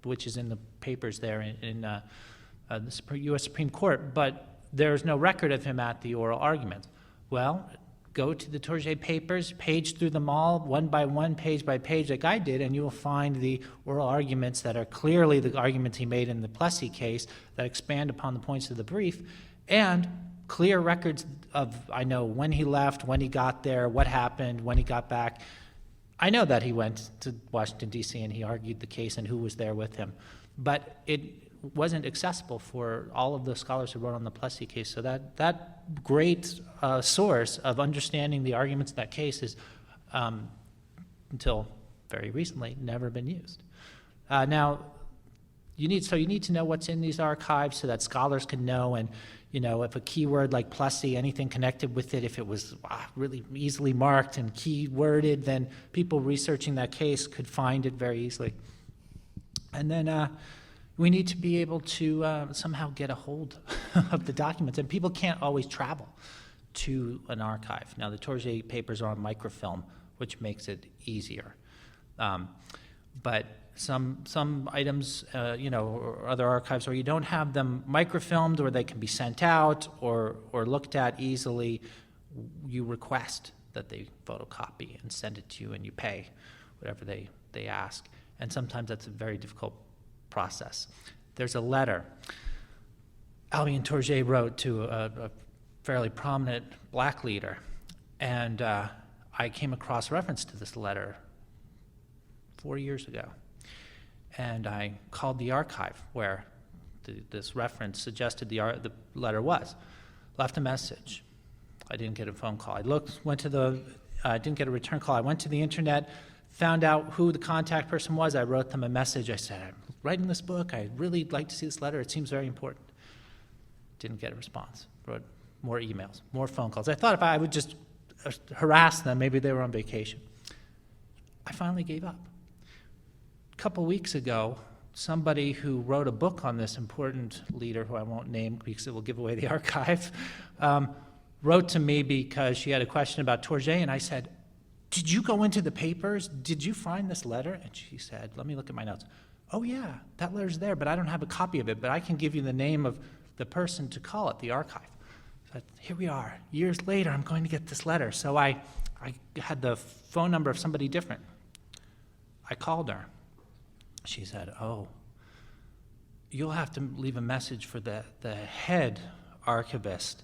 which is in the papers there in the U.S. Supreme Court, but there's no record of him at the oral argument. Well, go to the Tourget papers, page through them all, one by one, page by page, like I did, and you will find the oral arguments that are clearly the arguments he made in the Plessy case that expand upon the points of the brief, and clear records of, I know, when he left, when he got there, what happened, when he got back. I know that he went to Washington, D.C., and he argued the case and who was there with him. But it wasn't accessible for all of the scholars who wrote on the Plessy case. So that great source of understanding the arguments of that case is, until very recently, never been used. Now, you need to know what's in these archives so that scholars can know, and you know, if a keyword like Plessy, anything connected with it, if it was really easily marked and keyworded, then people researching that case could find it very easily. And then we need to be able to somehow get a hold of the documents, and people can't always travel to an archive. Now, the Tourget papers are on microfilm, which makes it easier. But some items, or other archives where you don't have them microfilmed, or they can be sent out or looked at easily, you request that they photocopy and send it to you, and you pay whatever they ask. And sometimes that's a very difficult process. There's a letter Albion Tourget wrote to fairly prominent black leader. And I came across reference to this letter 4 years ago. And I called the archive where this reference suggested the letter was. Left a message. I didn't get a phone call. I didn't get a return call. I went to the internet, found out who the contact person was. I wrote them a message. I said, I'm writing this book. I'd really like to see this letter. It seems very important. Didn't get a response. Wrote more emails, more phone calls. I thought if I would just harass them, maybe they were on vacation. I finally gave up. A couple weeks ago, somebody who wrote a book on this important leader, who I won't name because it will give away the archive, wrote to me because she had a question about Tourget, and I said, did you go into the papers? Did you find this letter? And she said, let me look at my notes. Oh yeah, that letter's there, but I don't have a copy of it, but I can give you the name of the person to call at the archive. So here we are. Years later, I'm going to get this letter. So I had the phone number of somebody different. I called her. She said, oh, you'll have to leave a message for the head archivist,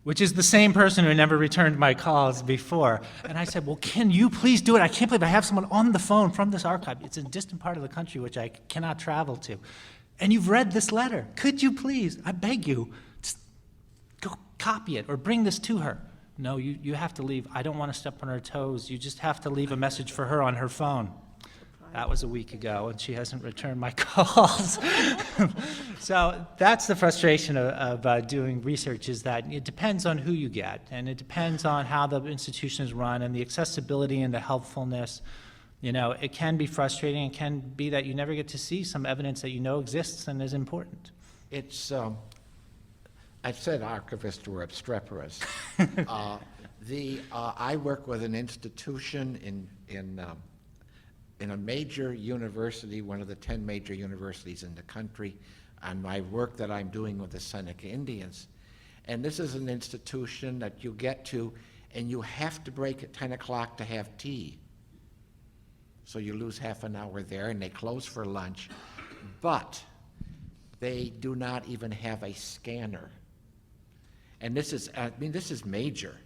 which is the same person who never returned my calls before. And I said, well, can you please do it? I can't believe I have someone on the phone from this archive. It's a distant part of the country which I cannot travel to. And you've read this letter. Could you please, I beg you, just go copy it or bring this to her. No, you have to leave. I don't want to step on her toes. You just have to leave a message for her on her phone. That was a week ago, and she hasn't returned my calls. So that's the frustration of doing research, is that it depends on who you get, and it depends on how the institution is run, and the accessibility and the helpfulness. You know, it can be frustrating. It can be that you never get to see some evidence that you know exists and is important. It's, I said archivists were obstreperous. I work with an institution in a major university, one of the 10 major universities in the country, on my work that I'm doing with the Seneca Indians. And this is an institution that you get to, and you have to break at 10 o'clock to have tea. So you lose half an hour there, and they close for lunch. But they do not even have a scanner. And this is major.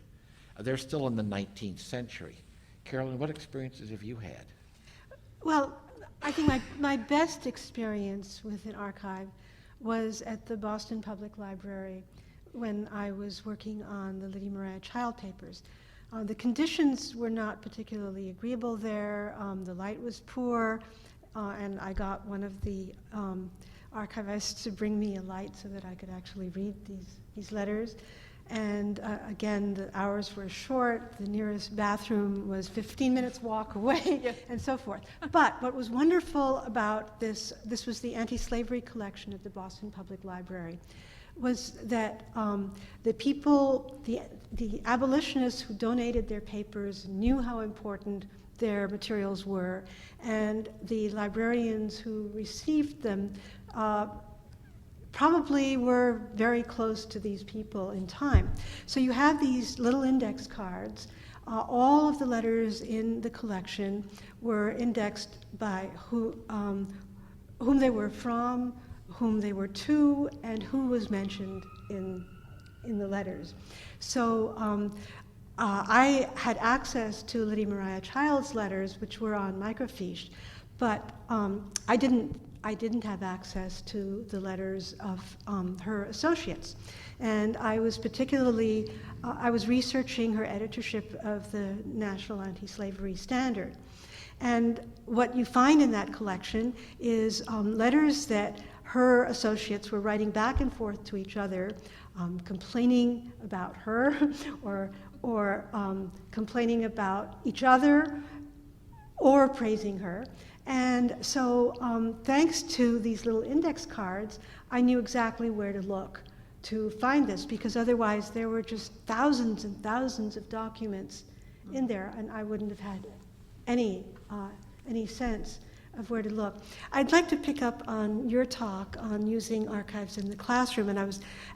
They're still in the 19th century. Carolyn, what experiences have you had? Well, I think my best experience with an archive was at the Boston Public Library when I was working on the Lydia Mariah Child papers. The conditions were not particularly agreeable there. The light was poor, and I got one of the archivists to bring me a light so that I could actually read these letters. And again, the hours were short. The nearest bathroom was 15 minutes walk away, and so forth. But what was wonderful about this was the anti-slavery collection at the Boston Public Library, was that the people, the abolitionists who donated their papers knew how important their materials were, and the librarians who received them probably were very close to these people in time. So you have these little index cards. All of the letters in the collection were indexed by whom they were from, whom they were to, and who was mentioned in the letters. So I had access to Lydia Mariah Child's letters, which were on microfiche, but I didn't have access to the letters of her associates. And I was particularly, I was researching her editorship of the National Anti-Slavery Standard. And what you find in that collection is letters that her associates were writing back and forth to each other, complaining about her or complaining about each other or praising her. And so thanks to these little index cards, I knew exactly where to look to find this, because otherwise there were just thousands and thousands of documents in there, and I wouldn't have had any sense of where to look. I'd like to pick up on your talk on using archives in the classroom, and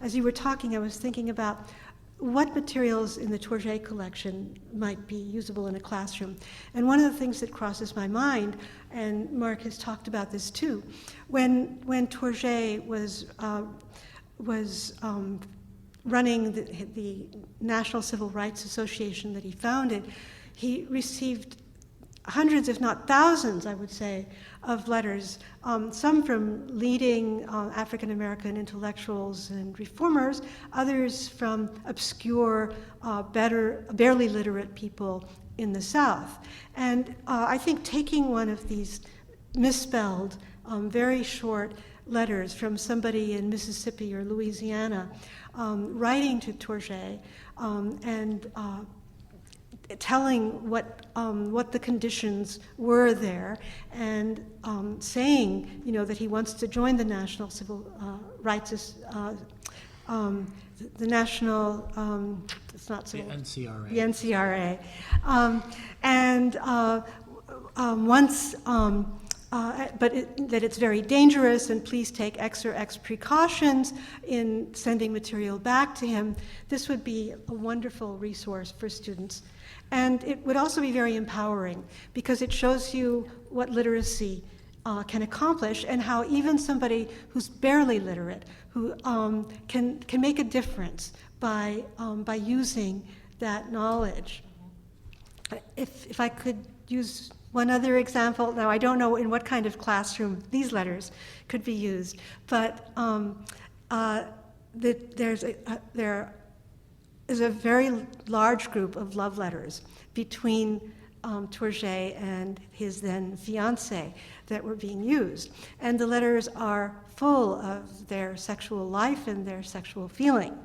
as you were talking, I was thinking about what materials in the Tourget collection might be usable in a classroom. And one of the things that crosses my mind, and Mark has talked about this too, when Tourget was running the National Civil Rights Association that he founded, he received hundreds, if not thousands, I would say, of letters, some from leading African American intellectuals and reformers, others from obscure, barely literate people in the South. And I think taking one of these misspelled, very short letters from somebody in Mississippi or Louisiana, writing to Tourget and telling what the conditions were there, and saying, that he wants to join the National Civil Rights, the National, it's not civil, The NCRA. the NCRA, once. That it's very dangerous, and please take X or X precautions in sending material back to him. This would be a wonderful resource for students. And it would also be very empowering, because it shows you what literacy can accomplish, and how even somebody who's barely literate, who can make a difference by using that knowledge. If I could use one other example, now I don't know in what kind of classroom these letters could be used, but there is a very large group of love letters between Tourget and his then fiancée that were being used. And the letters are full of their sexual life and their sexual feeling.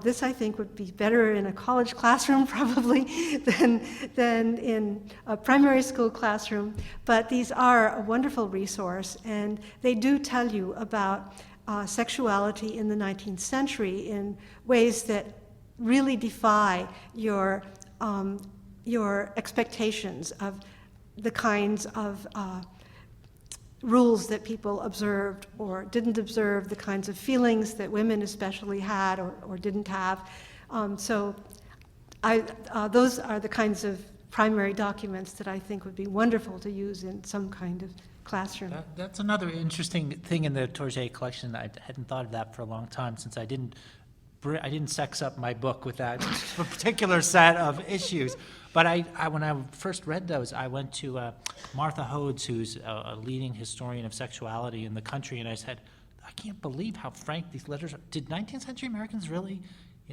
This, I think, would be better in a college classroom probably than in a primary school classroom. But these are a wonderful resource, and they do tell you about sexuality in the 19th century in ways that really defy your expectations of the kinds of rules that people observed or didn't observe, the kinds of feelings that women especially had or didn't have. So those are the kinds of primary documents that I think would be wonderful to use in some kind of classroom. That's another interesting thing in the Tourget collection. I hadn't thought of that for a long time, since I didn't sex up my book with that particular set of issues. But when I first read those, I went to Martha Hodes, who's a leading historian of sexuality in the country, and I said, I can't believe how frank these letters are. Did 19th century Americans really,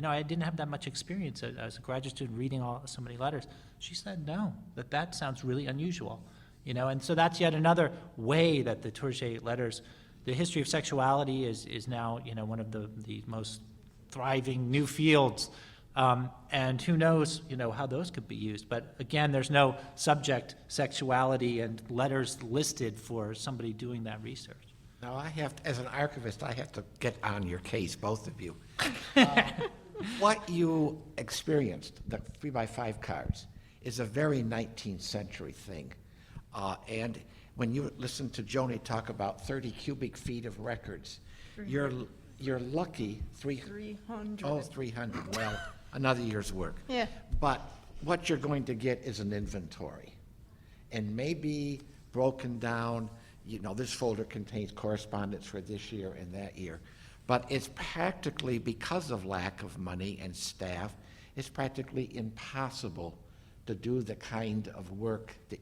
I didn't have that much experience as a graduate student reading so many letters. She said, no, that sounds really unusual, and so that's yet another way that the Tourget letters, the history of sexuality is now, one of the most thriving new fields. And who knows, how those could be used. But again, there's no subject, sexuality, and letters listed for somebody doing that research. Now, as an archivist, I have to get on your case, both of you. What you experienced, the 3x5 cards, is a very 19th century thing. And when you listen to Joni talk about 30 cubic feet of records, you're lucky 300. Oh, 300. Well, another year's work. Yeah. But what you're going to get is an inventory, and maybe broken down. This folder contains correspondence for this year and that year, but it's practically, because of lack of money and staff, it's practically impossible to do the kind of work that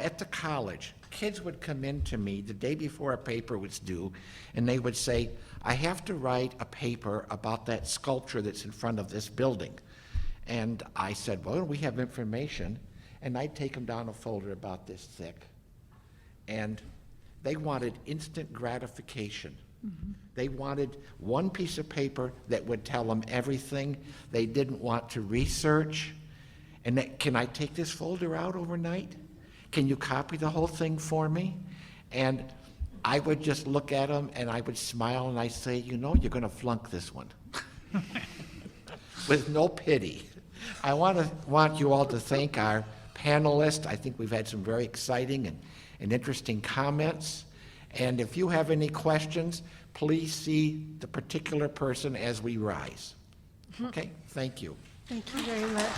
at the college, kids would come in to me the day before a paper was due, and they would say, I have to write a paper about that sculpture that's in front of this building. And I said, well, we have information, and I'd take them down a folder about this thick. And they wanted instant gratification. Mm-hmm. They wanted one piece of paper that would tell them everything. They didn't want to research. And can I take this folder out overnight? Can you copy the whole thing for me? And I would just look at them, and I would smile, and I'd say, you're going to flunk this one. With no pity. I want you all to thank our panelists. I think we've had some very exciting and interesting comments. And if you have any questions, please see the particular person as we rise. Okay? Thank you. Thank you very much.